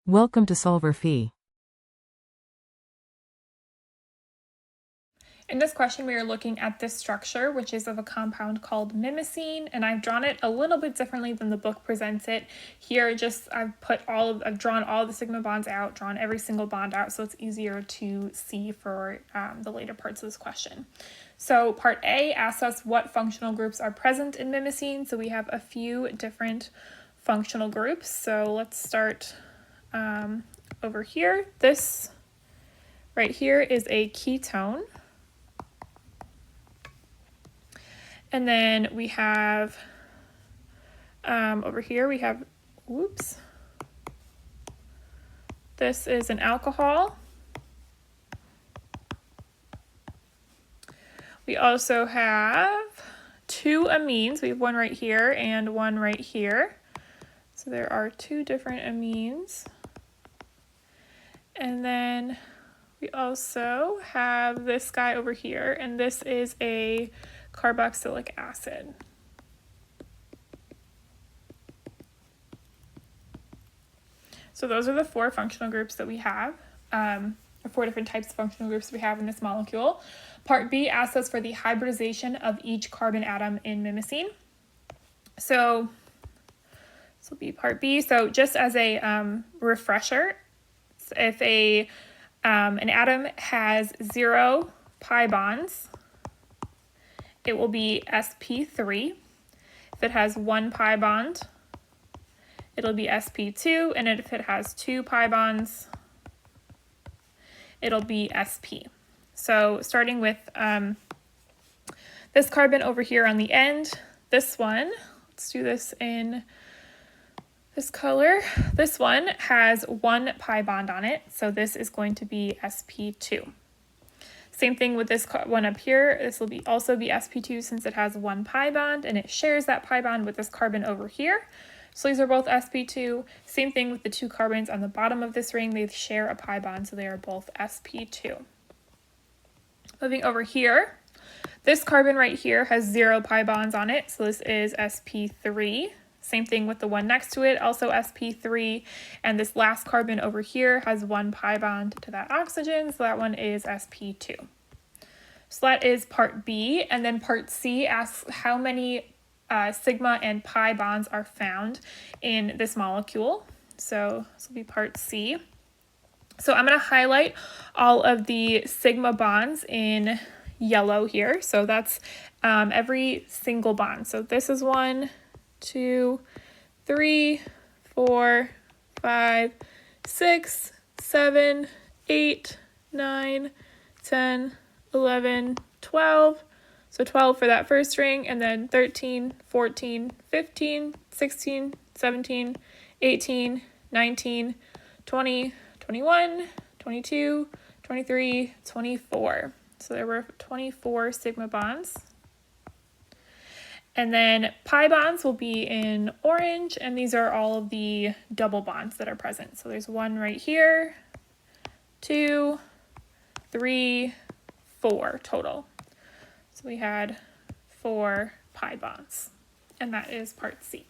Welcome to solverfy. In this question, we are looking at this structure, which is of a compound called mimosine, and I've drawn it a little bit differently than the book presents it. Here, I've drawn all the sigma bonds out, drawn every single bond out, so it's easier to see for the later parts of this question. So part A asks us what functional groups are present in mimosine. So we have a few different functional groups. So let's start over here. This right here is a ketone. And then we have, over here we have, this is an alcohol. We also have two amines. We have one right here and one right here. So there are two different amines. And then we also have this guy over here, and this is a carboxylic acid. So those are the four functional groups that we have, or four different types of functional groups we have in this molecule. Part B asks us for the hybridization of each carbon atom in mimosine. So this will be part B. So just as a refresher, if an atom has 0 pi bonds, it will be sp3. If it has 1 pi bond, it'll be sp2, and if it has 2 pi bonds, it'll be sp. So starting with this carbon over here on the end, this one, let's do this in this color. This one has 1 pi bond on it, so this is going to be sp2. Same thing with this one up here. This will also be sp2 since it has 1 pi bond, and it shares that pi bond with this carbon over here. So these are both sp2. Same thing with the two carbons on the bottom of this ring. They share a pi bond, so they are both sp2. Moving over here, this carbon right here has 0 pi bonds on it, so this is sp3. Same thing with the one next to it, also sp3, and this last carbon over here has 1 pi bond to that oxygen, so that one is sp2. So that is part B, and then part C asks how many sigma and pi bonds are found in this molecule. So this will be part C. So I'm going to highlight all of the sigma bonds in yellow here. So that's every single bond. So this is 1, 2, 3, 4, 5, 6, 7, 8, 9, 10, 11, 12. So 12 for that first ring, and then 13, 14, 15, 16, 17, 18, 19, 20, 21, 22, 23, 24. So there were 24 sigma bonds. And then pi bonds will be in orange, and these are all of the double bonds that are present. So there's one right here, 2, 3, 4 total. So we had 4 pi bonds, and that is part C.